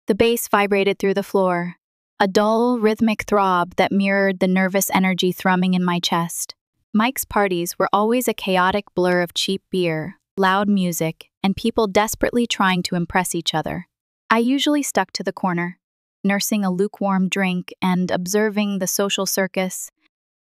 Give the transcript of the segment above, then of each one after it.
The bass vibrated through the floor, a dull, rhythmic throb that mirrored the nervous energy thrumming in my chest. Mike's parties were always a chaotic blur of cheap beer, loud music, and people desperately trying to impress each other. I usually stuck to the corner, nursing a lukewarm drink and observing the social circus,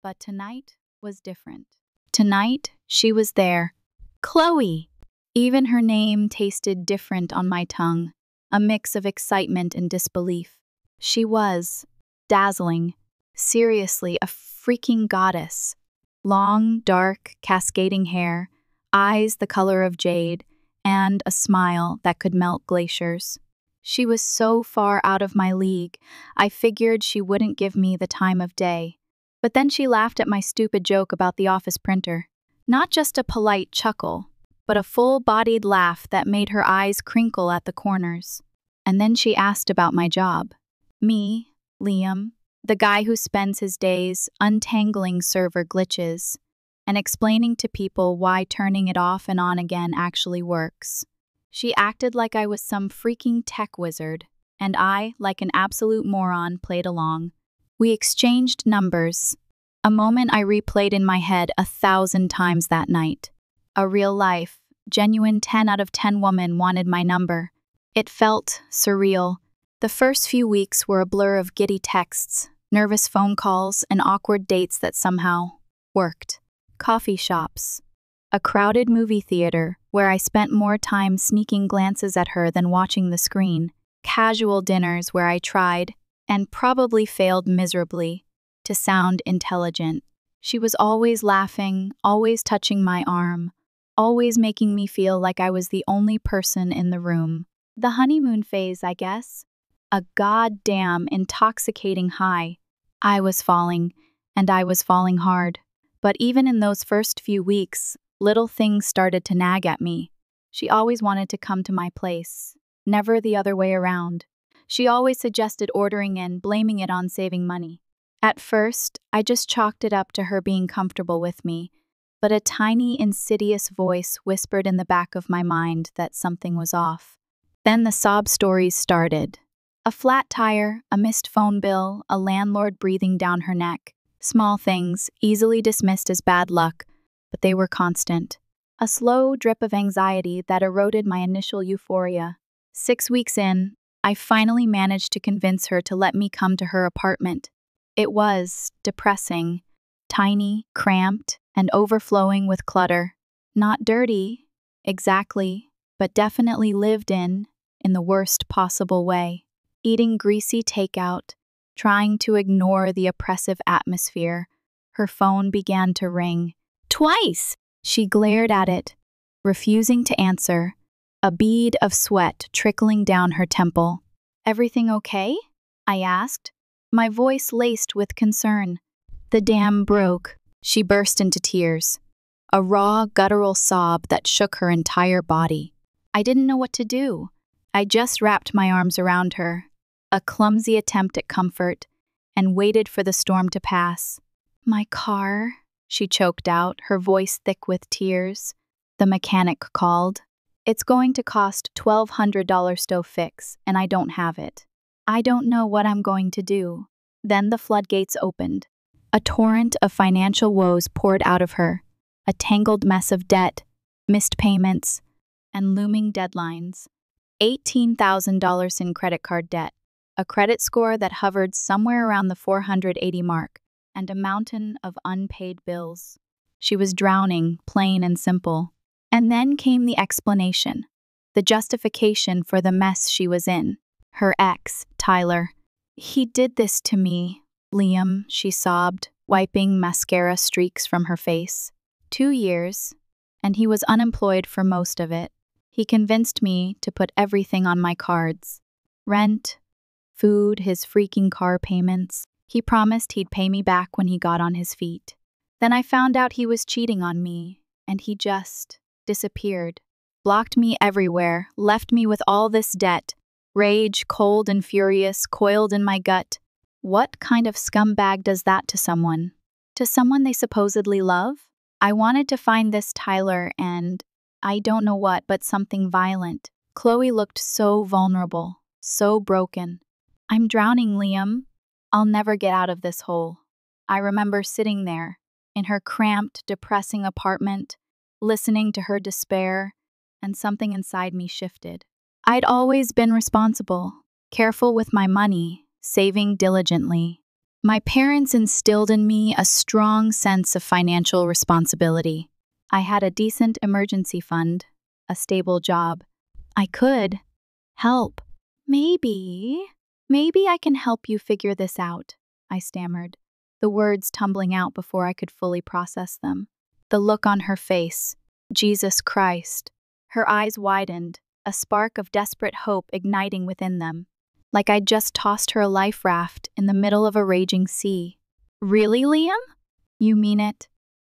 but tonight was different. Tonight, she was there. Chloe! Even her name tasted different on my tongue, a mix of excitement and disbelief. She was dazzling, seriously a freaking goddess. Long, dark, cascading hair, eyes the color of jade, and a smile that could melt glaciers. She was so far out of my league, I figured she wouldn't give me the time of day. But then she laughed at my stupid joke about the office printer. Not just a polite chuckle, but a full-bodied laugh that made her eyes crinkle at the corners. And then she asked about my job. Me, Liam, the guy who spends his days untangling server glitches and explaining to people why turning it off and on again actually works. She acted like I was some freaking tech wizard, and I, like an absolute moron, played along. We exchanged numbers, a moment I replayed in my head 1,000 times that night. A real-life, genuine 10 out of 10 woman wanted my number. It felt surreal. The first few weeks were a blur of giddy texts, nervous phone calls, and awkward dates that somehow worked. Coffee shops. A crowded movie theater where I spent more time sneaking glances at her than watching the screen. Casual dinners where I tried, and probably failed miserably, to sound intelligent. She was always laughing, always touching my arm, always making me feel like I was the only person in the room. The honeymoon phase, I guess. A goddamn intoxicating high. I was falling, and I was falling hard. But even in those first few weeks, little things started to nag at me. She always wanted to come to my place, never the other way around. She always suggested ordering in, blaming it on saving money. At first, I just chalked it up to her being comfortable with me, but a tiny, insidious voice whispered in the back of my mind that something was off. Then the sob stories started. A flat tire, a missed phone bill, a landlord breathing down her neck. Small things, easily dismissed as bad luck, but they were constant. A slow drip of anxiety that eroded my initial euphoria. 6 weeks in, I finally managed to convince her to let me come to her apartment. It was depressing, tiny, cramped, and overflowing with clutter. Not dirty, exactly, but definitely lived in the worst possible way. Eating greasy takeout, trying to ignore the oppressive atmosphere, her phone began to ring. Twice! She glared at it, refusing to answer, a bead of sweat trickling down her temple. Everything okay? I asked, my voice laced with concern. The dam broke. She burst into tears, a raw, guttural sob that shook her entire body. I didn't know what to do. I just wrapped my arms around her, a clumsy attempt at comfort, and waited for the storm to pass. My car, she choked out, her voice thick with tears. The mechanic called. It's going to cost $1,200 to fix, and I don't have it. I don't know what I'm going to do. Then the floodgates opened. A torrent of financial woes poured out of her, a tangled mess of debt, missed payments, and looming deadlines. $18,000 in credit card debt, a credit score that hovered somewhere around the 480 mark, and a mountain of unpaid bills. She was drowning, plain and simple. And then came the explanation, the justification for the mess she was in. Her ex, Tyler. He did this to me, Liam, she sobbed, wiping mascara streaks from her face. 2 years, and he was unemployed for most of it. He convinced me to put everything on my cards. Rent, food, his freaking car payments. He promised he'd pay me back when he got on his feet. Then I found out he was cheating on me, and he just disappeared. Blocked me everywhere, left me with all this debt. Rage, cold and furious, coiled in my gut. What kind of scumbag does that to someone? To someone they supposedly love? I wanted to find this Tyler and I don't know what, but something violent. Chloe looked so vulnerable, so broken. I'm drowning, Liam. I'll never get out of this hole. I remember sitting there, in her cramped, depressing apartment, listening to her despair, and something inside me shifted. I'd always been responsible, careful with my money, saving diligently. My parents instilled in me a strong sense of financial responsibility. I had a decent emergency fund, a stable job. I could help. Maybe I can help you figure this out, I stammered, the words tumbling out before I could fully process them. The look on her face, Jesus Christ. Her eyes widened, a spark of desperate hope igniting within them, like I'd just tossed her a life raft in the middle of a raging sea. Really, Liam? You mean it?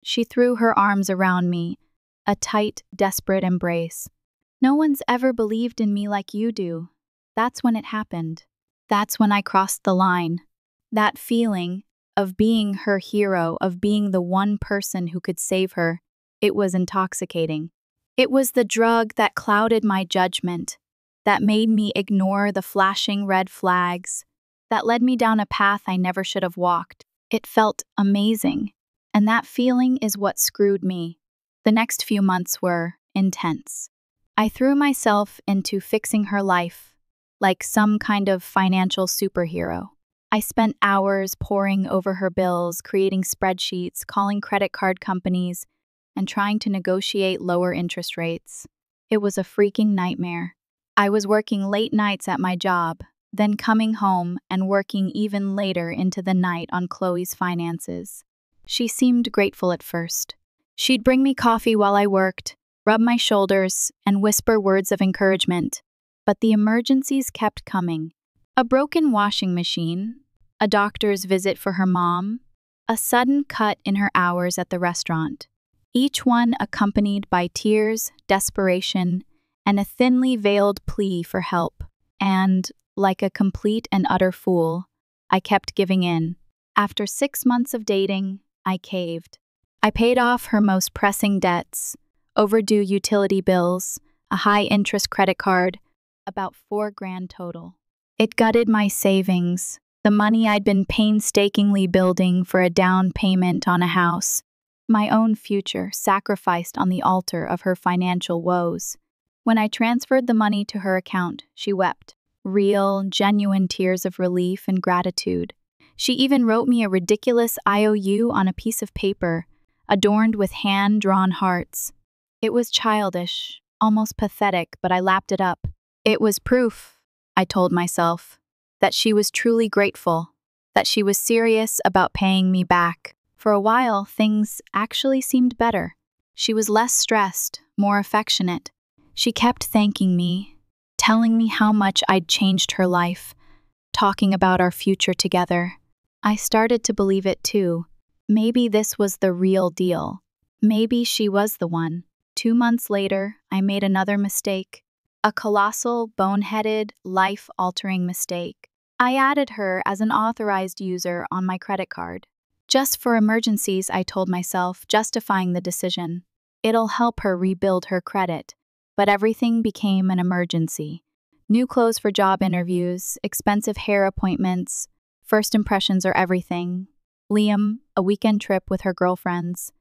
She threw her arms around me, a tight, desperate embrace. No one's ever believed in me like you do. That's when it happened. That's when I crossed the line. That feeling of being her hero, of being the one person who could save her, it was intoxicating. It was the drug that clouded my judgment, that made me ignore the flashing red flags, that led me down a path I never should have walked. It felt amazing, and that feeling is what screwed me. The next few months were intense. I threw myself into fixing her life, like some kind of financial superhero. I spent hours poring over her bills, creating spreadsheets, calling credit card companies, and trying to negotiate lower interest rates. It was a freaking nightmare. I was working late nights at my job, then coming home and working even later into the night on Chloe's finances. She seemed grateful at first. She'd bring me coffee while I worked, rub my shoulders, and whisper words of encouragement. But the emergencies kept coming. A broken washing machine, a doctor's visit for her mom, a sudden cut in her hours at the restaurant. Each one accompanied by tears, desperation, and a thinly veiled plea for help. And, like a complete and utter fool, I kept giving in. After 6 months of dating, I caved. I paid off her most pressing debts, overdue utility bills, a high-interest credit card, about $4,000 total. It gutted my savings, the money I'd been painstakingly building for a down payment on a house. My own future sacrificed on the altar of her financial woes. When I transferred the money to her account, she wept. Real, genuine tears of relief and gratitude. She even wrote me a ridiculous IOU on a piece of paper, adorned with hand-drawn hearts. It was childish, almost pathetic, but I lapped it up. It was proof, I told myself, that she was truly grateful, that she was serious about paying me back. For a while, things actually seemed better. She was less stressed, more affectionate. She kept thanking me, telling me how much I'd changed her life, talking about our future together. I started to believe it too. Maybe this was the real deal. Maybe she was the one. 2 months later, I made another mistake. A colossal, boneheaded, life-altering mistake. I added her as an authorized user on my credit card. Just for emergencies, I told myself, justifying the decision. It'll help her rebuild her credit. But everything became an emergency. New clothes for job interviews, expensive hair appointments, first impressions are everything. Liam, a weekend trip with her girlfriends.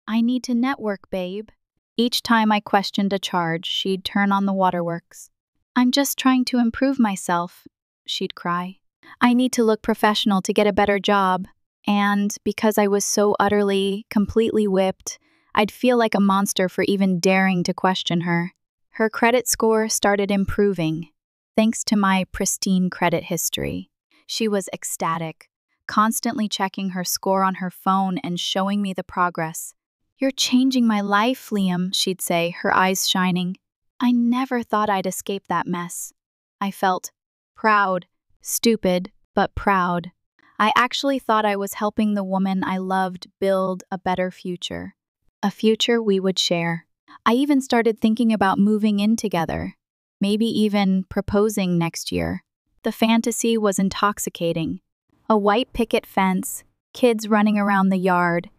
I need to network, babe. Each time I questioned a charge, she'd turn on the waterworks. I'm just trying to improve myself, she'd cry. I need to look professional to get a better job. And because I was so utterly, completely whipped, I'd feel like a monster for even daring to question her. Her credit score started improving, thanks to my pristine credit history. She was ecstatic, constantly checking her score on her phone and showing me the progress. You're changing my life, Liam, she'd say, her eyes shining. I never thought I'd escape that mess. I felt proud, stupid, but proud. I actually thought I was helping the woman I loved build a better future. A future we would share. I even started thinking about moving in together, maybe even proposing next year. The fantasy was intoxicating. A white picket fence, kids running around the yard.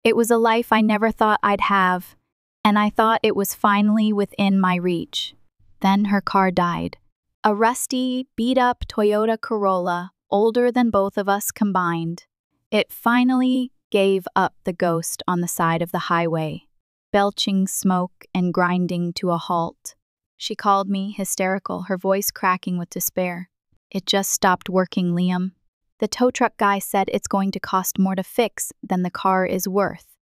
It was a life I never thought I'd have, and I thought it was finally within my reach. Then her car died. A rusty, beat-up Toyota Corolla, older than both of us combined. It finally gave up the ghost on the side of the highway, belching smoke and grinding to a halt. She called me, hysterical, her voice cracking with despair. "It just stopped working, Liam. The tow truck guy said it's going to cost more to fix than the car is worth.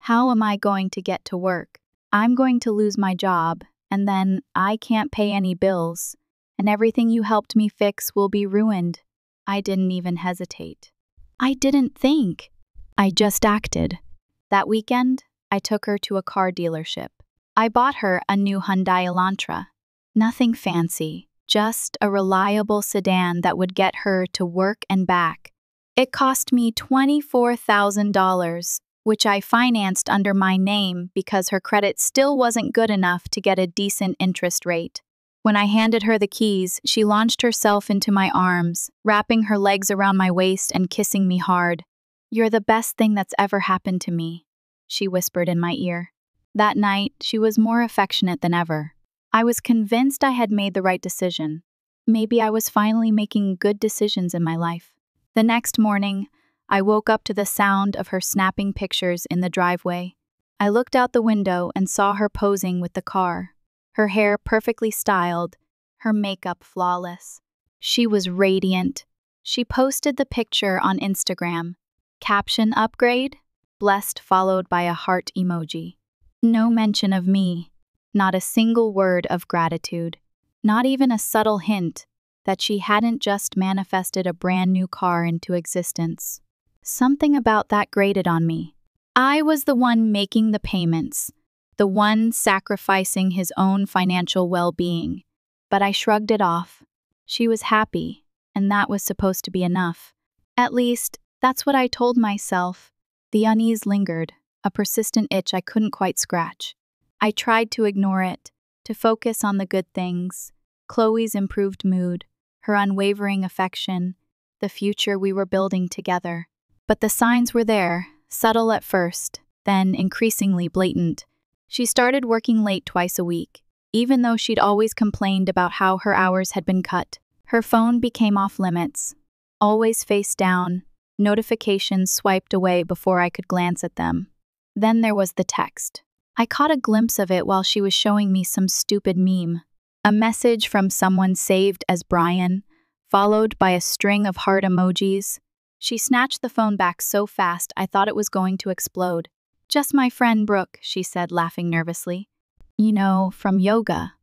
How am I going to get to work? I'm going to lose my job, and then I can't pay any bills, and everything you helped me fix will be ruined." I didn't even hesitate. I didn't think. I just acted. That weekend, I took her to a car dealership. I bought her a new Hyundai Elantra. Nothing fancy, just a reliable sedan that would get her to work and back. It cost me $24,000, which I financed under my name because her credit still wasn't good enough to get a decent interest rate. When I handed her the keys, she launched herself into my arms, wrapping her legs around my waist and kissing me hard. "You're the best thing that's ever happened to me," she whispered in my ear. That night, she was more affectionate than ever. I was convinced I had made the right decision. Maybe I was finally making good decisions in my life. The next morning, I woke up to the sound of her snapping pictures in the driveway. I looked out the window and saw her posing with the car, her hair perfectly styled, her makeup flawless. She was radiant. She posted the picture on Instagram. Caption upgrade? Blessed, followed by a heart emoji. No mention of me. Not a single word of gratitude. Not even a subtle hint that she hadn't just manifested a brand new car into existence. Something about that grated on me. I was the one making the payments, the one sacrificing his own financial well-being. But I shrugged it off. She was happy, and that was supposed to be enough. At least, that's what I told myself. The unease lingered, a persistent itch I couldn't quite scratch. I tried to ignore it, to focus on the good things. Chloe's improved mood, her unwavering affection, the future we were building together. But the signs were there, subtle at first, then increasingly blatant. She started working late twice a week, even though she'd always complained about how her hours had been cut. Her phone became off limits, always face down, notifications swiped away before I could glance at them. Then there was the text. I caught a glimpse of it while she was showing me some stupid meme. A message from someone saved as Brian, followed by a string of heart emojis. She snatched the phone back so fast I thought it was going to explode. "Just my friend Brooke," she said, laughing nervously. "You know, from yoga."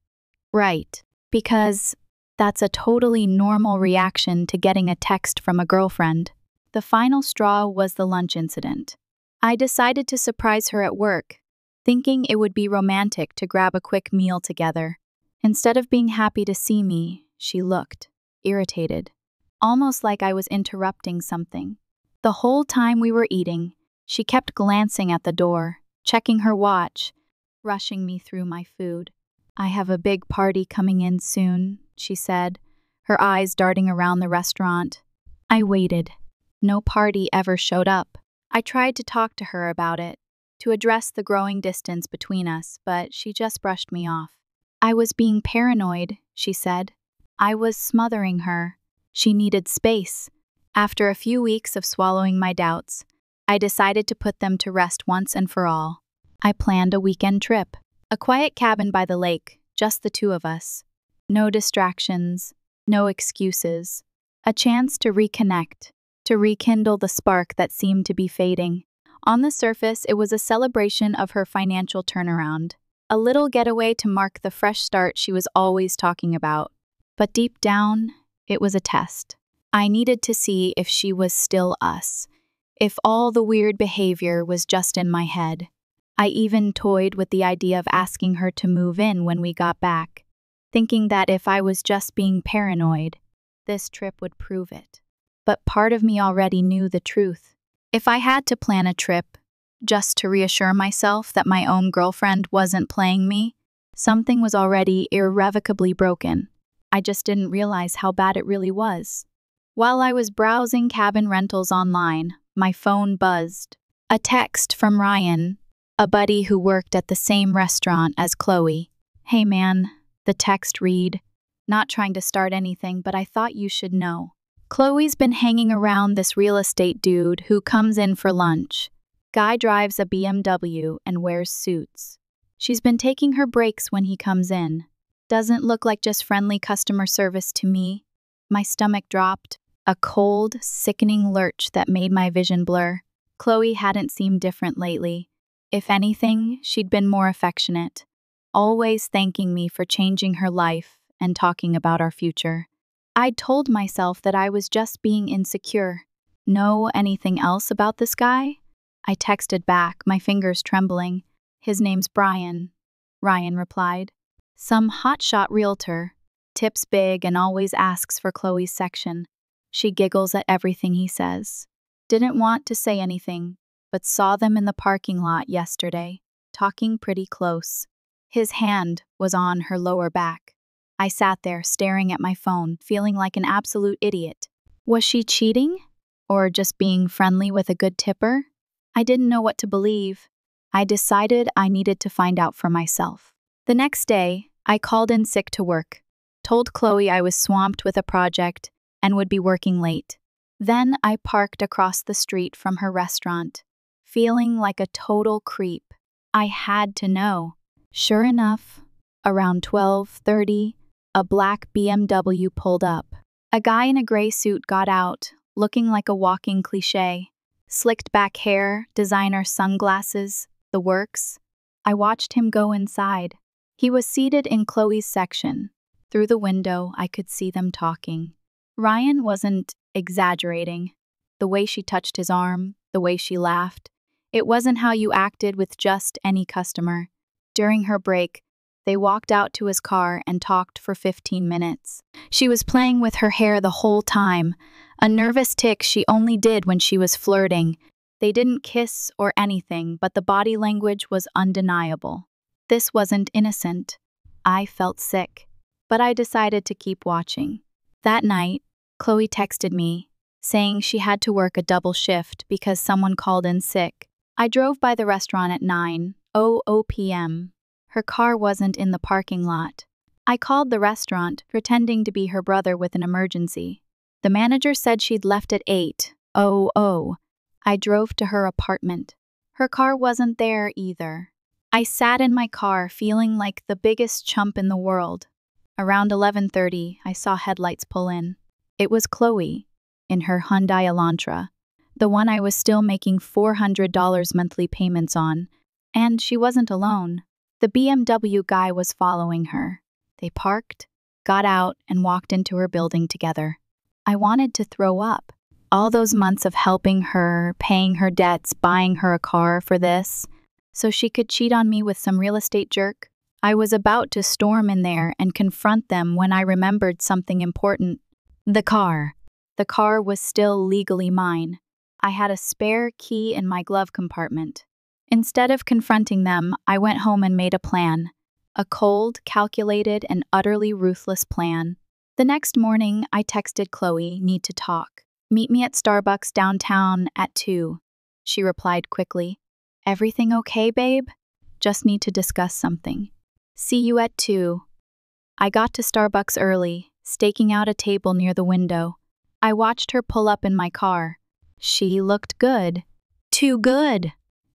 Right, because that's a totally normal reaction to getting a text from a girlfriend. The final straw was the lunch incident. I decided to surprise her at work, thinking it would be romantic to grab a quick meal together. Instead of being happy to see me, she looked irritated, almost like I was interrupting something. The whole time we were eating, she kept glancing at the door, checking her watch, rushing me through my food. "I have a big party coming in soon," she said, her eyes darting around the restaurant. I waited. No party ever showed up. I tried to talk to her about it, to address the growing distance between us, but she just brushed me off. "I was being paranoid," she said. I was smothering her. She needed space. After a few weeks of swallowing my doubts, I decided to put them to rest once and for all. I planned a weekend trip. A quiet cabin by the lake, just the two of us. No distractions, no excuses. A chance to reconnect, to rekindle the spark that seemed to be fading. On the surface, it was a celebration of her financial turnaround. A little getaway to mark the fresh start she was always talking about. But deep down, it was a test. I needed to see if she was still us, if all the weird behavior was just in my head. I even toyed with the idea of asking her to move in when we got back, thinking that if I was just being paranoid, this trip would prove it. But part of me already knew the truth. If I had to plan a trip, just to reassure myself that my own girlfriend wasn't playing me, something was already irrevocably broken. I just didn't realize how bad it really was. While I was browsing cabin rentals online, my phone buzzed. A text from Ryan, a buddy who worked at the same restaurant as Chloe. "Hey man," the text read, Not trying to start anything, but I thought you should know. Chloe's been hanging around this real estate dude who comes in for lunch. Guy drives a BMW and wears suits. She's been taking her breaks when he comes in. Doesn't look like just friendly customer service to me. My stomach dropped, a cold, sickening lurch that made my vision blur. Chloe hadn't seemed different lately. If anything, she'd been more affectionate, always thanking me for changing her life and talking about our future. I'd told myself that I was just being insecure. Know anything else about this guy? I texted back, my fingers trembling. His name's Brian. Ryan replied. Some hotshot realtor. Tips big and always asks for Chloe's section. She giggles at everything he says. Didn't want to say anything, but saw them in the parking lot yesterday, talking pretty close. His hand was on her lower back. I sat there staring at my phone, feeling like an absolute idiot. Was she cheating? Or just being friendly with a good tipper? I didn't know what to believe. I decided I needed to find out for myself. The next day, I called in sick to work, told Chloe I was swamped with a project and would be working late. Then I parked across the street from her restaurant, feeling like a total creep. I had to know. Sure enough, around 12:30, a black BMW pulled up. A guy in a gray suit got out, looking like a walking cliché. Slicked back hair, designer sunglasses, the works. I watched him go inside. He was seated in Chloe's section. Through the window, I could see them talking. Ryan wasn't exaggerating. The way she touched his arm, the way she laughed. It wasn't how you acted with just any customer. During her break, they walked out to his car and talked for 15 minutes. She was playing with her hair the whole time, a nervous tick she only did when she was flirting. They didn't kiss or anything, but the body language was undeniable. This wasn't innocent. I felt sick, but I decided to keep watching. That night, Chloe texted me, saying she had to work a double shift because someone called in sick. I drove by the restaurant at 9:00 p.m. Her car wasn't in the parking lot. I called the restaurant, pretending to be her brother with an emergency. The manager said she'd left at 8:00. I drove to her apartment. Her car wasn't there either. I sat in my car feeling like the biggest chump in the world. Around 11:30, I saw headlights pull in. It was Chloe, in her Hyundai Elantra, the one I was still making $400 monthly payments on. And she wasn't alone. The BMW guy was following her. They parked, got out, and walked into her building together. I wanted to throw up. All those months of helping her, paying her debts, buying her a car for this, so she could cheat on me with some real estate jerk. I was about to storm in there and confront them when I remembered something important. The car. The car was still legally mine. I had a spare key in my glove compartment. Instead of confronting them, I went home and made a plan. A cold, calculated, and utterly ruthless plan. The next morning, I texted Chloe, "Need to talk. Meet me at Starbucks downtown at 2. She replied quickly, "Everything okay, babe? Just need to discuss something. See you at 2. I got to Starbucks early, staking out a table near the window. I watched her pull up in my car. She looked good. Too good.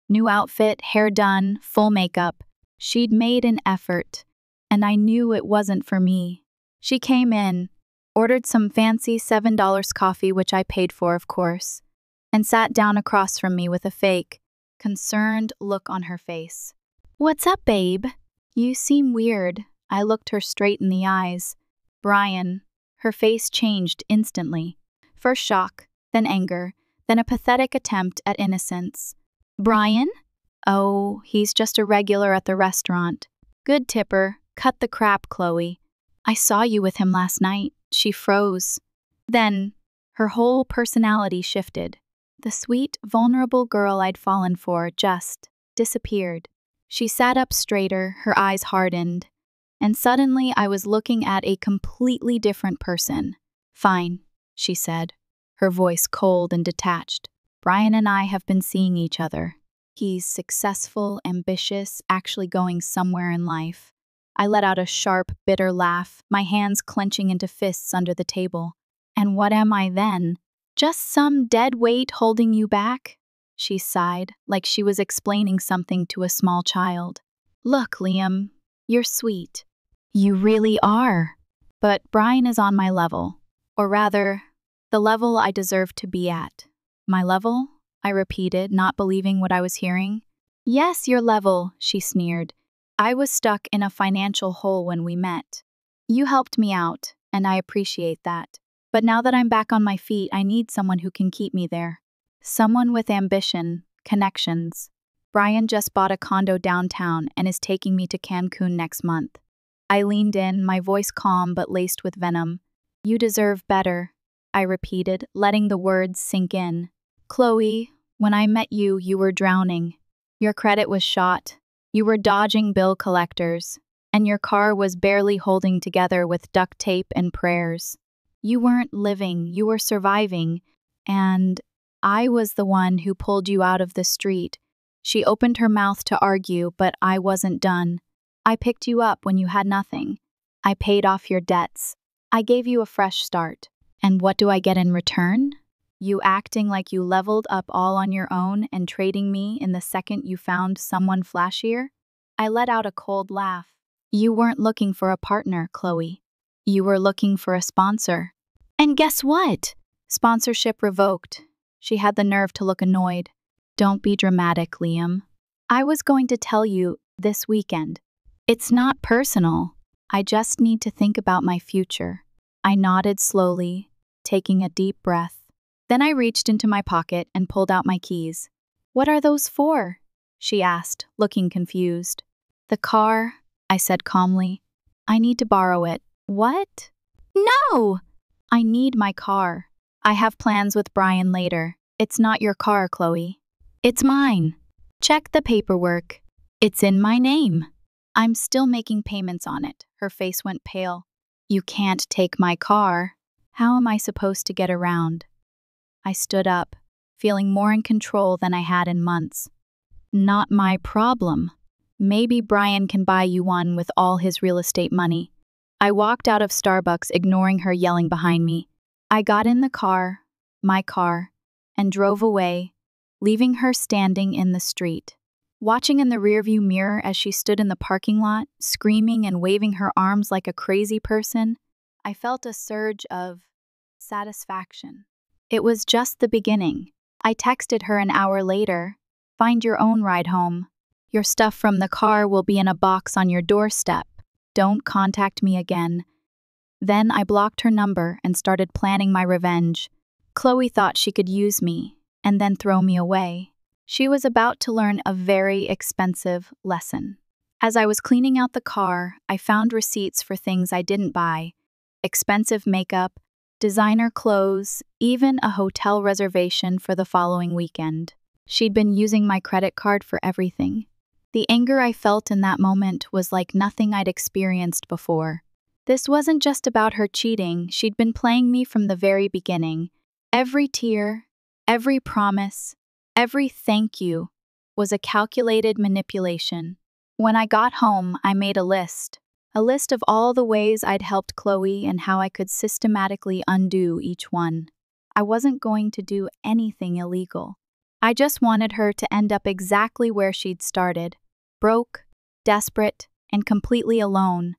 New outfit, hair done, full makeup. She'd made an effort, and I knew it wasn't for me. She came in, ordered some fancy $7 coffee, which I paid for, of course, and sat down across from me with a fake, concerned look on her face. "What's up, babe? You seem weird." I looked her straight in the eyes. "Brian." Her face changed instantly. First shock, then anger, then a pathetic attempt at innocence. "Brian? Oh, he's just a regular at the restaurant. Good tipper. Cut the crap, Chloe. I saw you with him last night." She froze. Then, her whole personality shifted. The sweet, vulnerable girl I'd fallen for just disappeared. She sat up straighter, her eyes hardened, and suddenly I was looking at a completely different person. "Fine," she said, her voice cold and detached. "Brian and I have been seeing each other. He's successful, ambitious, actually going somewhere in life. I let out a sharp, bitter laugh, my hands clenching into fists under the table. And what am I then? Just some dead weight holding you back? She sighed, like she was explaining something to a small child. Look, Liam, you're sweet. You really are. But Brian is on my level. Or rather, the level I deserve to be at. My level? I repeated, not believing what I was hearing. Yes, your level, she sneered. I was stuck in a financial hole when we met. You helped me out, and I appreciate that. But now that I'm back on my feet, I need someone who can keep me there. Someone with ambition, connections. Brian just bought a condo downtown and is taking me to Cancun next month. I leaned in, my voice calm but laced with venom. You deserve better, I repeated, letting the words sink in. Chloe, when I met you, you were drowning. Your credit was shot. You were dodging bill collectors. And your car was barely holding together with duct tape and prayers. You weren't living, you were surviving. And I was the one who pulled you out of the street. She opened her mouth to argue, but I wasn't done. I picked you up when you had nothing. I paid off your debts. I gave you a fresh start. And what do I get in return? You acting like you leveled up all on your own and trading me in the second you found someone flashier? I let out a cold laugh. You weren't looking for a partner, Chloe. You were looking for a sponsor. And guess what? Sponsorship revoked. She had the nerve to look annoyed. Don't be dramatic, Liam. I was going to tell you this weekend. It's not personal. I just need to think about my future. I nodded slowly, taking a deep breath. Then I reached into my pocket and pulled out my keys. What are those for? She asked, looking confused. The car, I said calmly. I need to borrow it. What? No! I need my car. I have plans with Brian later. It's not your car, Chloe. It's mine. Check the paperwork. It's in my name. I'm still making payments on it. Her face went pale. You can't take my car. How am I supposed to get around? I stood up, feeling more in control than I had in months. Not my problem. Maybe Brian can buy you one with all his real estate money. I walked out of Starbucks, ignoring her yelling behind me. I got in the car, my car, and drove away, leaving her standing in the street. Watching in the rearview mirror as she stood in the parking lot, screaming and waving her arms like a crazy person, I felt a surge of satisfaction. It was just the beginning. I texted her an hour later. Find your own ride home. Your stuff from the car will be in a box on your doorstep. Don't contact me again. Then I blocked her number and started planning my revenge. Chloe thought she could use me and then throw me away. She was about to learn a very expensive lesson. As I was cleaning out the car, I found receipts for things I didn't buy. Expensive makeup, designer clothes, even a hotel reservation for the following weekend. She'd been using my credit card for everything. The anger I felt in that moment was like nothing I'd experienced before. This wasn't just about her cheating, she'd been playing me from the very beginning. Every tear, every promise, every thank you was a calculated manipulation. When I got home, I made a list of all the ways I'd helped Chloe and how I could systematically undo each one. I wasn't going to do anything illegal. I just wanted her to end up exactly where she'd started, broke, desperate, and completely alone.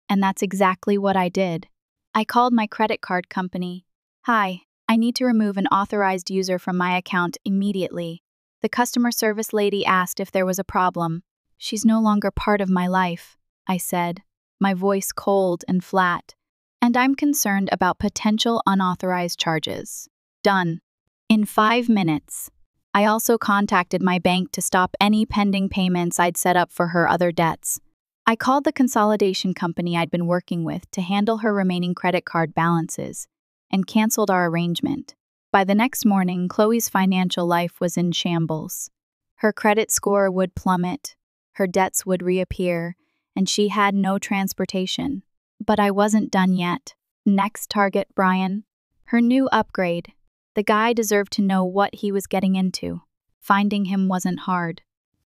And that's exactly what I did. I called my credit card company. Hi, I need to remove an authorized user from my account immediately. The customer service lady asked if there was a problem. She's no longer part of my life, I said, my voice cold and flat. And I'm concerned about potential unauthorized charges. Done. In 5 minutes. I also contacted my bank to stop any pending payments I'd set up for her other debts. I called the consolidation company I'd been working with to handle her remaining credit card balances and canceled our arrangement. By the next morning, Chloe's financial life was in shambles. Her credit score would plummet, her debts would reappear, and she had no transportation. But I wasn't done yet. Next target, Brian. Her new upgrade. The guy deserved to know what he was getting into. Finding him wasn't hard.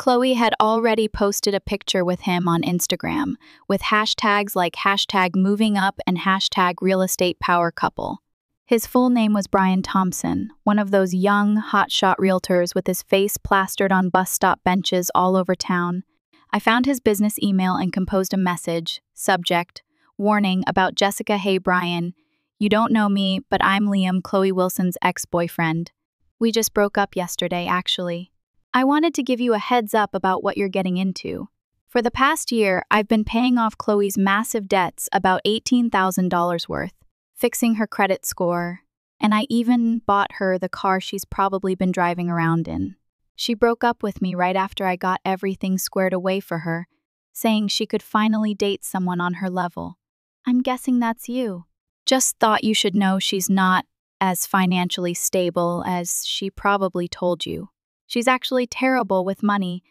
Chloe had already posted a picture with him on Instagram, with hashtags like hashtag moving up and hashtag real estate power couple. His full name was Brian Thompson, one of those young, hotshot realtors with his face plastered on bus stop benches all over town. I found his business email and composed a message, subject, warning about Jessica. Hey Brian, you don't know me, but I'm Liam, Chloe Wilson's ex-boyfriend. We just broke up yesterday, actually. I wanted to give you a heads up about what you're getting into. For the past year, I've been paying off Chloe's massive debts, about $18,000 worth, fixing her credit score, and I even bought her the car she's probably been driving around in. She broke up with me right after I got everything squared away for her, saying she could finally date someone on her level. I'm guessing that's you. Just thought you should know she's not as financially stable as she probably told you. She's actually terrible with money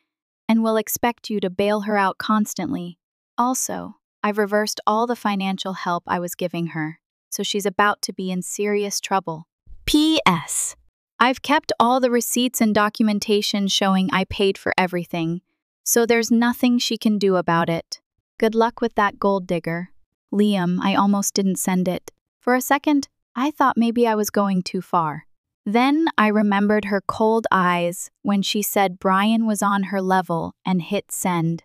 and will expect you to bail her out constantly. Also, I've reversed all the financial help I was giving her, so she's about to be in serious trouble. P.S. I've kept all the receipts and documentation showing I paid for everything, so there's nothing she can do about it. Good luck with that gold digger. Liam, I almost didn't send it. For a second, I thought maybe I was going too far. Then I remembered her cold eyes when she said Brian was on her level and hit send.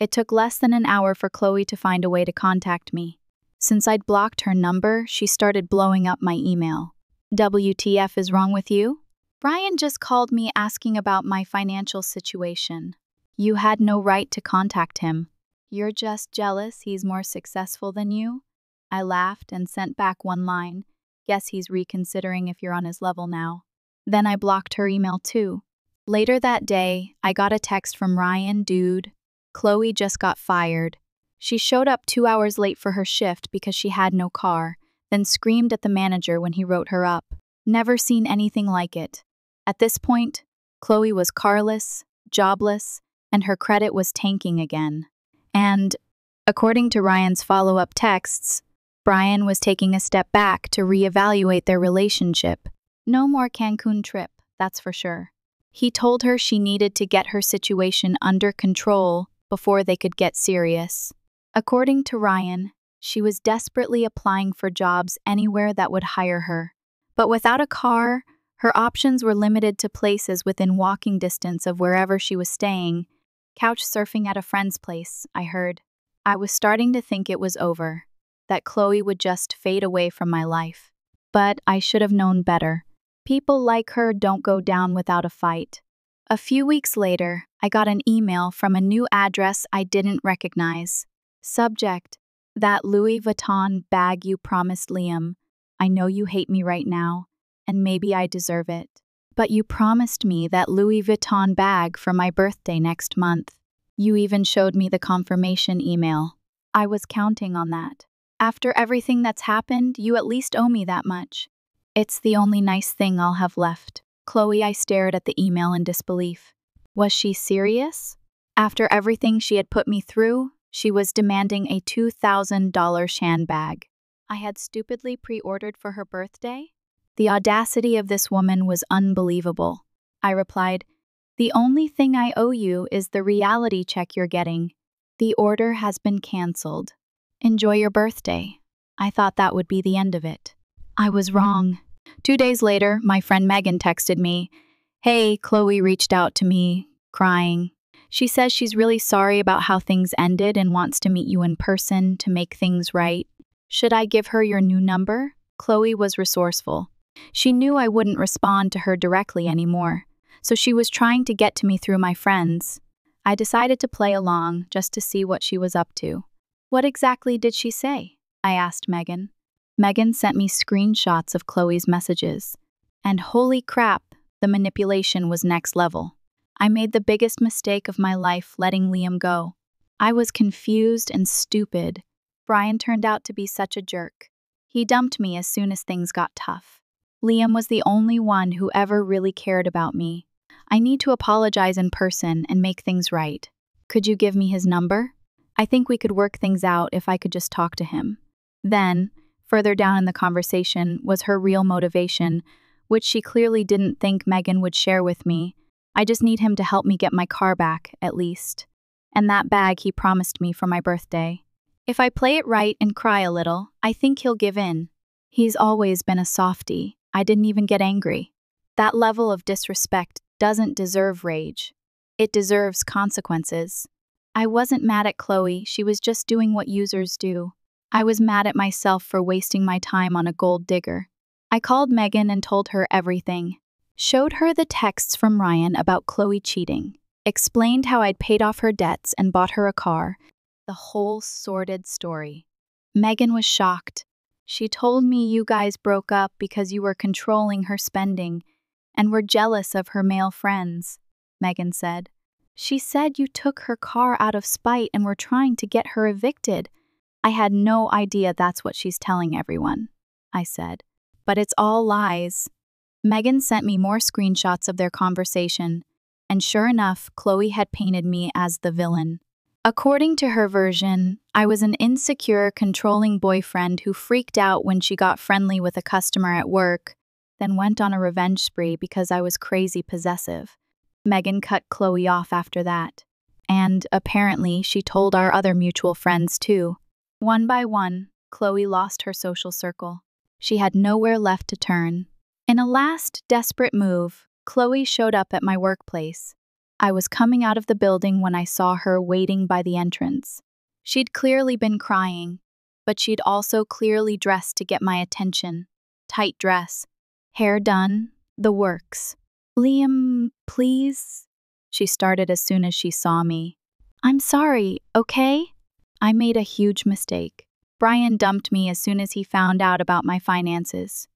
It took less than an hour for Chloe to find a way to contact me. Since I'd blocked her number, she started blowing up my email. WTF is wrong with you? Brian just called me asking about my financial situation. You had no right to contact him. You're just jealous he's more successful than you? I laughed and sent back one line. Guess he's reconsidering if you're on his level now. Then I blocked her email too. Later that day, I got a text from Ryan, dude. Chloe just got fired. She showed up 2 hours late for her shift because she had no car, then screamed at the manager when he wrote her up. Never seen anything like it. At this point, Chloe was carless, jobless, and her credit was tanking again. And, according to Ryan's follow-up texts, Brian was taking a step back to reevaluate their relationship. No more Cancun trip, that's for sure. He told her she needed to get her situation under control before they could get serious. According to Ryan, she was desperately applying for jobs anywhere that would hire her. But without a car, her options were limited to places within walking distance of wherever she was staying. Couch surfing at a friend's place, I heard. I was starting to think it was over, that Chloe would just fade away from my life. But I should have known better. People like her don't go down without a fight. A few weeks later, I got an email from a new address I didn't recognize. Subject, that Louis Vuitton bag you promised Liam. I know you hate me right now, and maybe I deserve it. But you promised me that Louis Vuitton bag for my birthday next month. You even showed me the confirmation email. I was counting on that. After everything that's happened, you at least owe me that much. It's the only nice thing I'll have left. Chloe, I stared at the email in disbelief. Was she serious? After everything she had put me through, she was demanding a $2,000 handbag I had stupidly pre-ordered for her birthday? The audacity of this woman was unbelievable. I replied, the only thing I owe you is the reality check you're getting. The order has been canceled. Enjoy your birthday. I thought that would be the end of it. I was wrong. 2 days later, my friend Megan texted me, hey, Chloe reached out to me, crying. She says she's really sorry about how things ended and wants to meet you in person to make things right. Should I give her your new number? Chloe was resourceful. She knew I wouldn't respond to her directly anymore, so she was trying to get to me through my friends. I decided to play along just to see what she was up to. What exactly did she say? I asked Megan. Megan sent me screenshots of Chloe's messages. And holy crap, the manipulation was next level. I made the biggest mistake of my life letting Liam go. I was confused and stupid. Brian turned out to be such a jerk. He dumped me as soon as things got tough. Liam was the only one who ever really cared about me. I need to apologize in person and make things right. Could you give me his number? I think we could work things out if I could just talk to him. Then, further down in the conversation was her real motivation, which she clearly didn't think Megan would share with me. I just need him to help me get my car back, at least. And that bag he promised me for my birthday. If I play it right and cry a little, I think he'll give in. He's always been a softie. I didn't even get angry. That level of disrespect doesn't deserve rage. It deserves consequences. I wasn't mad at Chloe, she was just doing what users do. I was mad at myself for wasting my time on a gold digger. I called Megan and told her everything. Showed her the texts from Ryan about Chloe cheating. Explained how I'd paid off her debts and bought her a car. The whole sordid story. Megan was shocked. She told me you guys broke up because you were controlling her spending and were jealous of her male friends, Megan said. She said you took her car out of spite and were trying to get her evicted. I had no idea that's what she's telling everyone, I said. But it's all lies. Megan sent me more screenshots of their conversation, and sure enough, Chloe had painted me as the villain. According to her version, I was an insecure, controlling boyfriend who freaked out when she got friendly with a customer at work, then went on a revenge spree because I was crazy possessive. Megan cut Chloe off after that. And, apparently, she told our other mutual friends too. One by one, Chloe lost her social circle. She had nowhere left to turn. In a last, desperate move, Chloe showed up at my workplace. I was coming out of the building when I saw her waiting by the entrance. She'd clearly been crying, but she'd also clearly dressed to get my attention. Tight dress, hair done, the works. "Liam, please?" She started as soon as she saw me. "I'm sorry, okay?" I made a huge mistake. Brian dumped me as soon as he found out about my finances.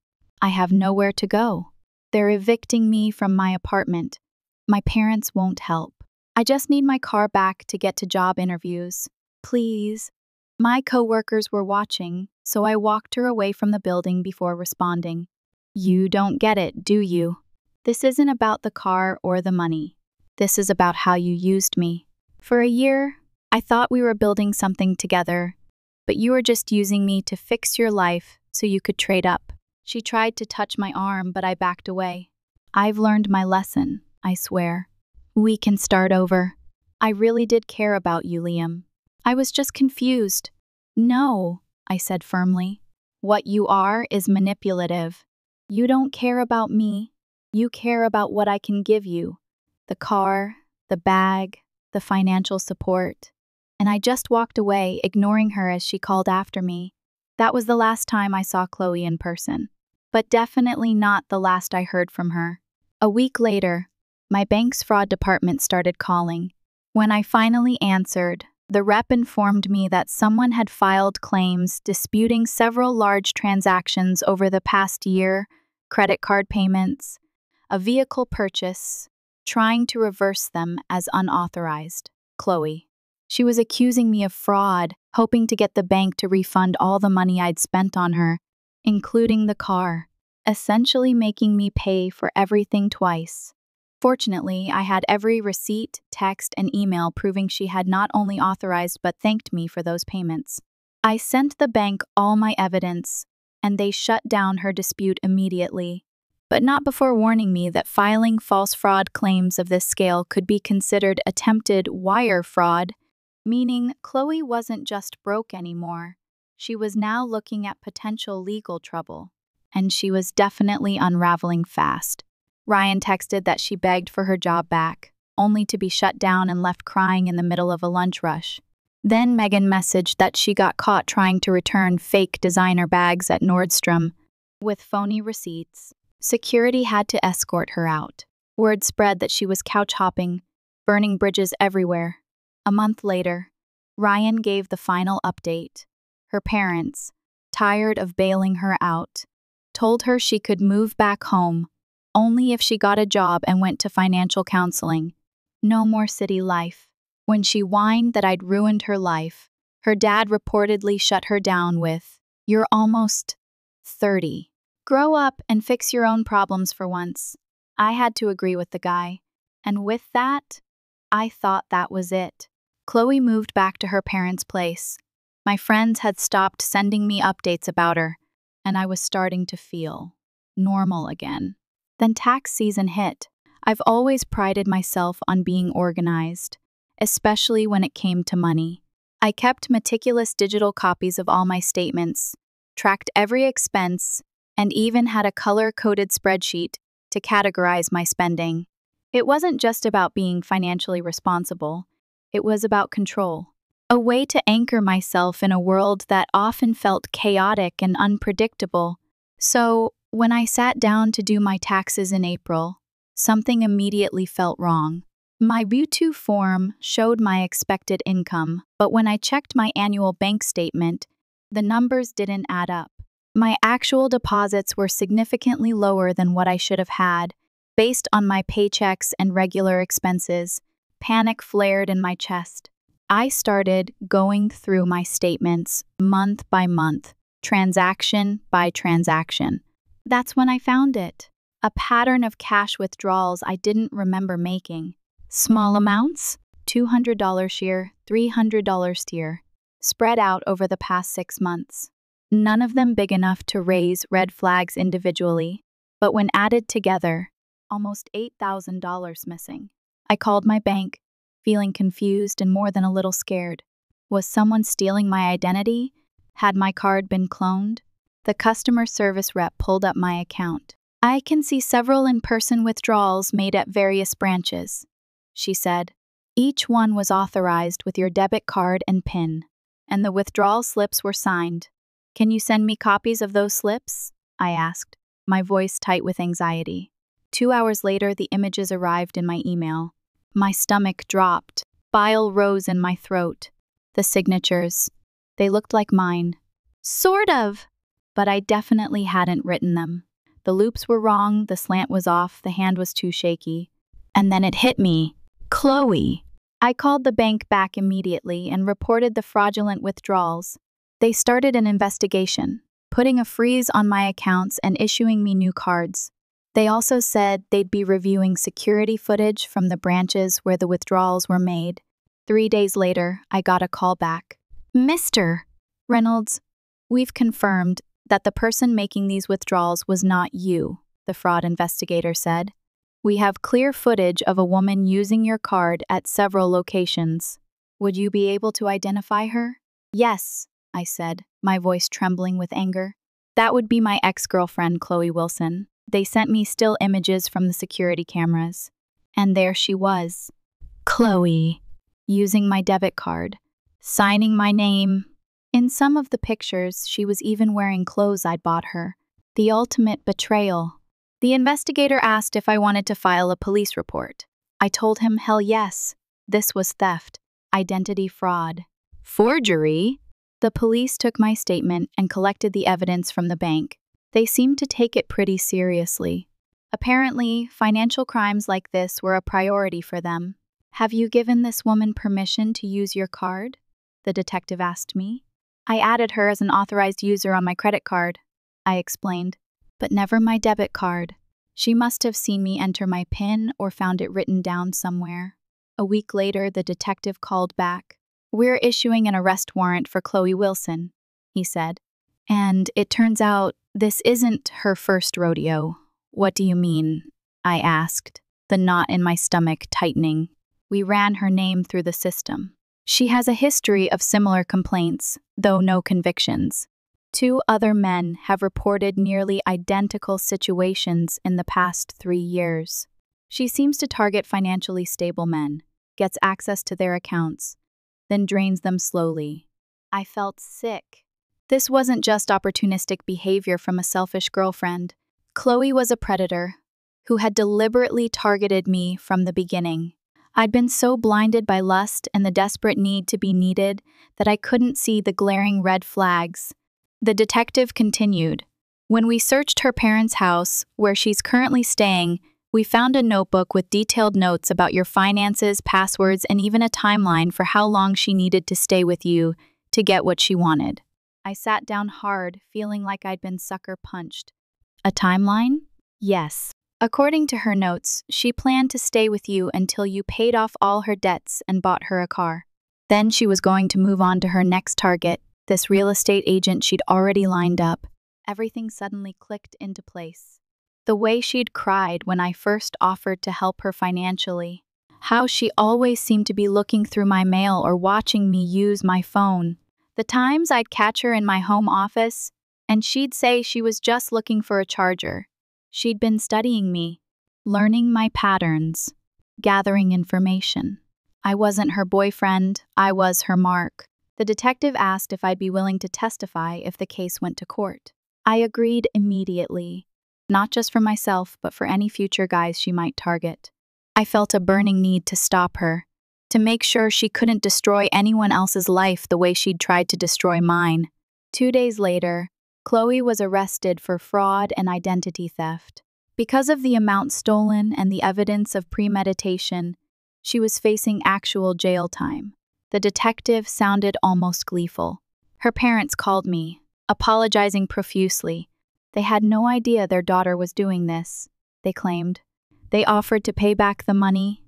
I have nowhere to go. They're evicting me from my apartment. My parents won't help. I just need my car back to get to job interviews. Please. My coworkers were watching, so I walked her away from the building before responding. You don't get it, do you? This isn't about the car or the money. This is about how you used me. For a year, I thought we were building something together, but you were just using me to fix your life so you could trade up. She tried to touch my arm, but I backed away. I've learned my lesson, I swear. We can start over. I really did care about you, Liam. I was just confused. No, I said firmly. What you are is manipulative. You don't care about me. You care about what I can give you. The car, the bag, the financial support. And I just walked away, ignoring her as she called after me. That was the last time I saw Chloe in person. But definitely not the last I heard from her. A week later, my bank's fraud department started calling. When I finally answered, the rep informed me that someone had filed claims disputing several large transactions over the past year, credit card payments, a vehicle purchase, trying to reverse them as unauthorized. Chloe. She was accusing me of fraud, hoping to get the bank to refund all the money I'd spent on her, including the car, essentially making me pay for everything twice. Fortunately, I had every receipt, text, and email proving she had not only authorized but thanked me for those payments. I sent the bank all my evidence, and they shut down her dispute immediately, but not before warning me that filing false fraud claims of this scale could be considered attempted wire fraud, meaning Chloe wasn't just broke anymore. She was now looking at potential legal trouble, and she was definitely unraveling fast. Ryan texted that she begged for her job back, only to be shut down and left crying in the middle of a lunch rush. Then Megan messaged that she got caught trying to return fake designer bags at Nordstrom with phony receipts. Security had to escort her out. Word spread that she was couch hopping, burning bridges everywhere. A month later, Ryan gave the final update. Her parents, tired of bailing her out, told her she could move back home only if she got a job and went to financial counseling. No more city life. When she whined that I'd ruined her life, her dad reportedly shut her down with, "You're almost 30. Grow up and fix your own problems for once." I had to agree with the guy. And with that, I thought that was it. Chloe moved back to her parents' place. My friends had stopped sending me updates about her, and I was starting to feel normal again. Then tax season hit. I've always prided myself on being organized, especially when it came to money. I kept meticulous digital copies of all my statements, tracked every expense, and even had a color-coded spreadsheet to categorize my spending. It wasn't just about being financially responsible, it was about control. A way to anchor myself in a world that often felt chaotic and unpredictable. So, when I sat down to do my taxes in April, something immediately felt wrong. My W-2 form showed my expected income, but when I checked my annual bank statement, the numbers didn't add up. My actual deposits were significantly lower than what I should have had. Based on my paychecks and regular expenses, panic flared in my chest. I started going through my statements month by month, transaction by transaction. That's when I found it. A pattern of cash withdrawals I didn't remember making. Small amounts, $200 here, $300 here, spread out over the past 6 months. None of them big enough to raise red flags individually, but when added together, almost $8,000 missing. I called my bank, feeling confused and more than a little scared. Was someone stealing my identity? Had my card been cloned? The customer service rep pulled up my account. I can see several in-person withdrawals made at various branches, she said. Each one was authorized with your debit card and PIN, and the withdrawal slips were signed. Can you send me copies of those slips? I asked, my voice tight with anxiety. 2 hours later, the images arrived in my email. My stomach dropped. Bile rose in my throat. The signatures. They looked like mine. Sort of. But I definitely hadn't written them. The loops were wrong, the slant was off, the hand was too shaky. And then it hit me. Chloe. I called the bank back immediately and reported the fraudulent withdrawals. They started an investigation, putting a freeze on my accounts and issuing me new cards. They also said they'd be reviewing security footage from the branches where the withdrawals were made. 3 days later, I got a call back. Mr. Reynolds, we've confirmed that the person making these withdrawals was not you, the fraud investigator said. We have clear footage of a woman using your card at several locations. Would you be able to identify her? Yes, I said, my voice trembling with anger. That would be my ex-girlfriend, Chloe Wilson. They sent me still images from the security cameras. And there she was. Chloe, using my debit card, signing my name. In some of the pictures, she was even wearing clothes I'd bought her. The ultimate betrayal. The investigator asked if I wanted to file a police report. I told him hell yes. This was theft, identity fraud. Forgery? The police took my statement and collected the evidence from the bank. They seemed to take it pretty seriously. Apparently, financial crimes like this were a priority for them. Have you given this woman permission to use your card? The detective asked me. I added her as an authorized user on my credit card, I explained, but never my debit card. She must have seen me enter my PIN or found it written down somewhere. A week later, the detective called back. We're issuing an arrest warrant for Chloe Wilson, he said. And it turns out this isn't her first rodeo. What do you mean? I asked, the knot in my stomach tightening. We ran her name through the system. She has a history of similar complaints, though no convictions. 2 other men have reported nearly identical situations in the past 3 years. She seems to target financially stable men, gets access to their accounts, then drains them slowly. I felt sick. This wasn't just opportunistic behavior from a selfish girlfriend. Chloe was a predator who had deliberately targeted me from the beginning. I'd been so blinded by lust and the desperate need to be needed that I couldn't see the glaring red flags. The detective continued. When we searched her parents' house, where she's currently staying, we found a notebook with detailed notes about your finances, passwords, and even a timeline for how long she needed to stay with you to get what she wanted. I sat down hard, feeling like I'd been sucker punched. A timeline? Yes. According to her notes, she planned to stay with you until you paid off all her debts and bought her a car. Then she was going to move on to her next target, this real estate agent she'd already lined up. Everything suddenly clicked into place. The way she'd cried when I first offered to help her financially. How she always seemed to be looking through my mail or watching me use my phone. The times I'd catch her in my home office, and she'd say she was just looking for a charger. She'd been studying me, learning my patterns, gathering information. I wasn't her boyfriend, I was her mark. The detective asked if I'd be willing to testify if the case went to court. I agreed immediately, not just for myself, but for any future guys she might target. I felt a burning need to stop her, to make sure she couldn't destroy anyone else's life the way she'd tried to destroy mine. 2 days later, Chloe was arrested for fraud and identity theft. Because of the amount stolen and the evidence of premeditation, she was facing actual jail time. The detective sounded almost gleeful. Her parents called me, apologizing profusely. They had no idea their daughter was doing this, they claimed. They offered to pay back the money,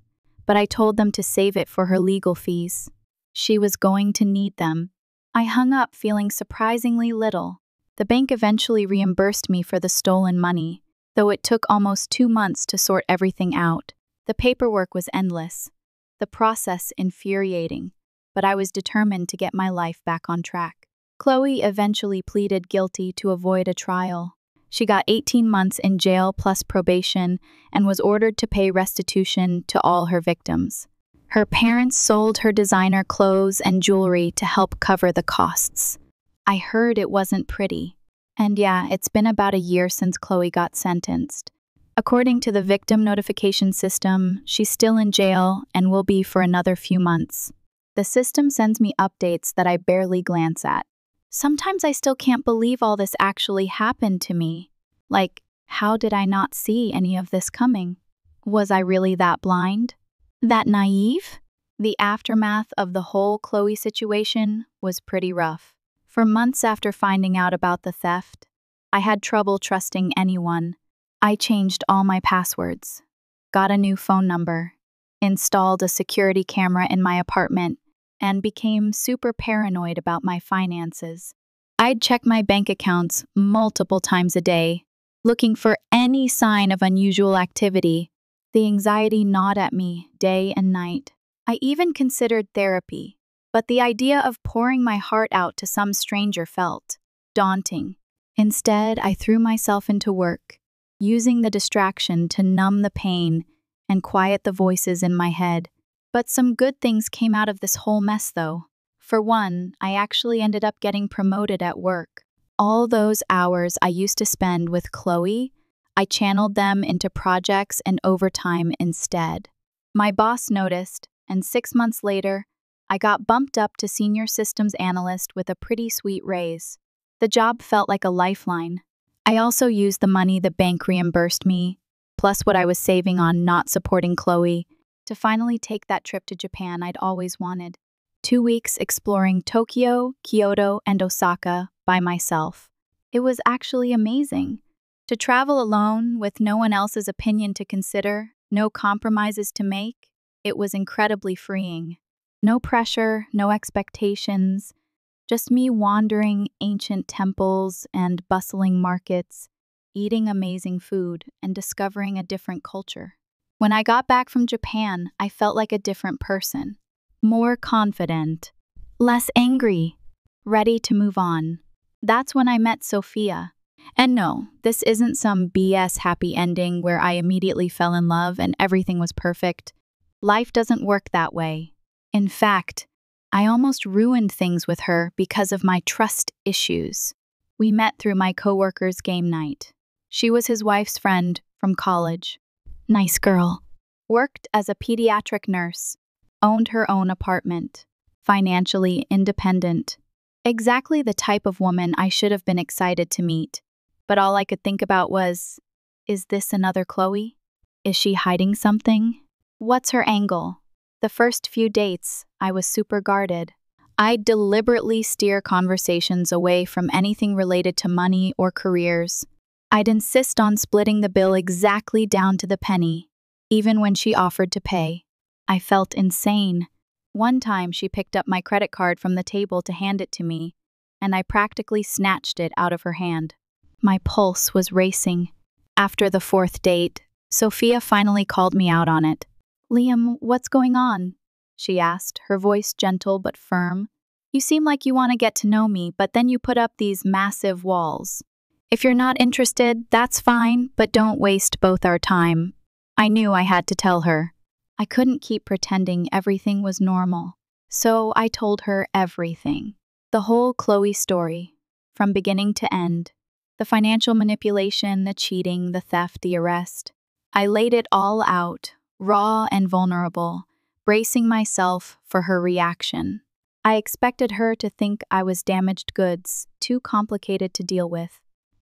but I told them to save it for her legal fees. She was going to need them. I hung up feeling surprisingly little. The bank eventually reimbursed me for the stolen money, though it took almost 2 months to sort everything out. The paperwork was endless, the process infuriating, but I was determined to get my life back on track. Chloe eventually pleaded guilty to avoid a trial. She got 18 months in jail plus probation and was ordered to pay restitution to all her victims. Her parents sold her designer clothes and jewelry to help cover the costs. I heard it wasn't pretty. And yeah, it's been about a year since Chloe got sentenced. According to the victim notification system, she's still in jail and will be for another few months. The system sends me updates that I barely glance at. Sometimes I still can't believe all this actually happened to me. Like, how did I not see any of this coming? Was I really that blind? That naive? The aftermath of the whole Chloe situation was pretty rough. For months after finding out about the theft, I had trouble trusting anyone. I changed all my passwords, got a new phone number, installed a security camera in my apartment, and became super paranoid about my finances. I'd check my bank accounts multiple times a day, looking for any sign of unusual activity. The anxiety gnawed at me day and night. I even considered therapy, but the idea of pouring my heart out to some stranger felt daunting. Instead, I threw myself into work, using the distraction to numb the pain and quiet the voices in my head. But some good things came out of this whole mess, though. For one, I actually ended up getting promoted at work. All those hours I used to spend with Chloe, I channeled them into projects and overtime instead. My boss noticed, and 6 months later, I got bumped up to senior systems analyst with a pretty sweet raise. The job felt like a lifeline. I also used the money the bank reimbursed me, plus what I was saving on not supporting Chloe, to finally take that trip to Japan I'd always wanted. 2 weeks exploring Tokyo, Kyoto, and Osaka by myself. It was actually amazing. To travel alone with no one else's opinion to consider, no compromises to make, it was incredibly freeing. No pressure, no expectations, just me wandering ancient temples and bustling markets, eating amazing food, and discovering a different culture. When I got back from Japan, I felt like a different person. More confident, less angry, ready to move on. That's when I met Sophia. And no, this isn't some BS happy ending where I immediately fell in love and everything was perfect. Life doesn't work that way. In fact, I almost ruined things with her because of my trust issues. We met through my coworker's game night. She was his wife's friend from college. Nice girl. Worked as a pediatric nurse. Owned her own apartment. Financially independent. Exactly the type of woman I should have been excited to meet. But all I could think about was, is this another Chloe? Is she hiding something? What's her angle? The first few dates, I was super guarded. I'd deliberately steer conversations away from anything related to money or careers. I'd insist on splitting the bill exactly down to the penny, even when she offered to pay. I felt insane. One time she picked up my credit card from the table to hand it to me, and I practically snatched it out of her hand. My pulse was racing. After the fourth date, Sophia finally called me out on it. "Liam, what's going on?" she asked, her voice gentle but firm. "You seem like you want to get to know me, but then you put up these massive walls. If you're not interested, that's fine, but don't waste both our time." I knew I had to tell her. I couldn't keep pretending everything was normal. So I told her everything. The whole Chloe story, from beginning to end. The financial manipulation, the cheating, the theft, the arrest. I laid it all out, raw and vulnerable, bracing myself for her reaction. I expected her to think I was damaged goods, too complicated to deal with.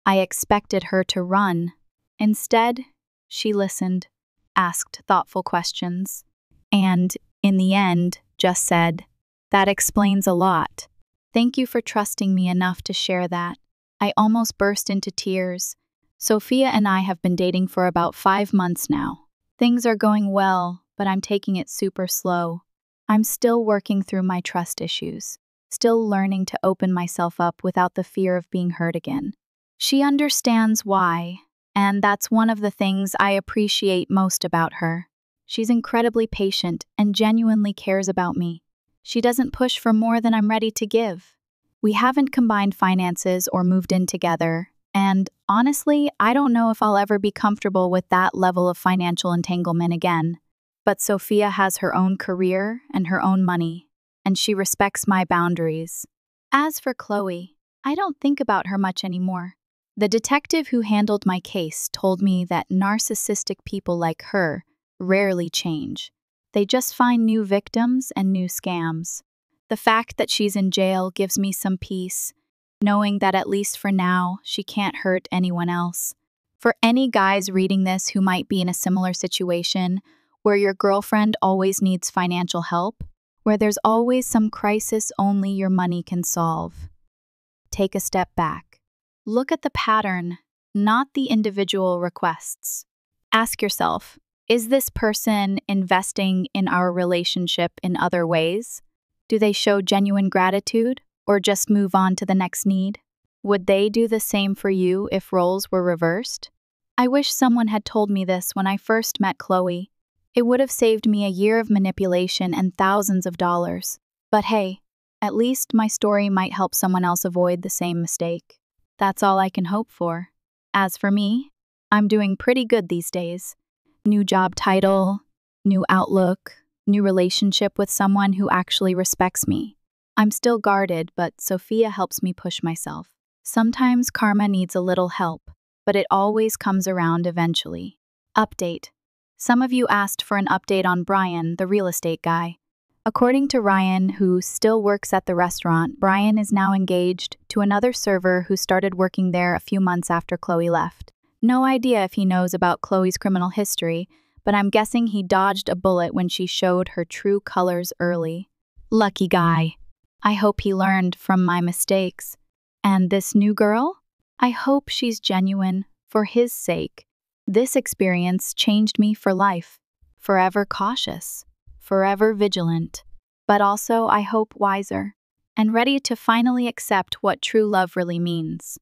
I expected her to run. Instead, she listened, asked thoughtful questions, and, in the end, just said, "That explains a lot. Thank you for trusting me enough to share that." I almost burst into tears. Sophia and I have been dating for about 5 months now. Things are going well, but I'm taking it super slow. I'm still working through my trust issues, still learning to open myself up without the fear of being hurt again. She understands why, and that's one of the things I appreciate most about her. She's incredibly patient and genuinely cares about me. She doesn't push for more than I'm ready to give. We haven't combined finances or moved in together, and honestly, I don't know if I'll ever be comfortable with that level of financial entanglement again. But Sophia has her own career and her own money, and she respects my boundaries. As for Chloe, I don't think about her much anymore. The detective who handled my case told me that narcissistic people like her rarely change. They just find new victims and new scams. The fact that she's in jail gives me some peace, knowing that at least for now, she can't hurt anyone else. For any guys reading this who might be in a similar situation, where your girlfriend always needs financial help, where there's always some crisis only your money can solve, take a step back. Look at the pattern, not the individual requests. Ask yourself, is this person investing in our relationship in other ways? Do they show genuine gratitude or just move on to the next need? Would they do the same for you if roles were reversed? I wish someone had told me this when I first met Chloe. It would have saved me a year of manipulation and thousands of dollars. But hey, at least my story might help someone else avoid the same mistake. That's all I can hope for. As for me, I'm doing pretty good these days. New job title, new outlook, new relationship with someone who actually respects me. I'm still guarded, but Sophia helps me push myself. Sometimes karma needs a little help, but it always comes around eventually. Update. Some of you asked for an update on Brian, the real estate guy. According to Ryan, who still works at the restaurant, Brian is now engaged to another server who started working there a few months after Chloe left. No idea if he knows about Chloe's criminal history, but I'm guessing he dodged a bullet when she showed her true colors early. Lucky guy. I hope he learned from my mistakes. And this new girl? I hope she's genuine, for his sake. This experience changed me for life. Forever cautious, forever vigilant, but also, I hope, wiser, and ready to finally accept what true love really means.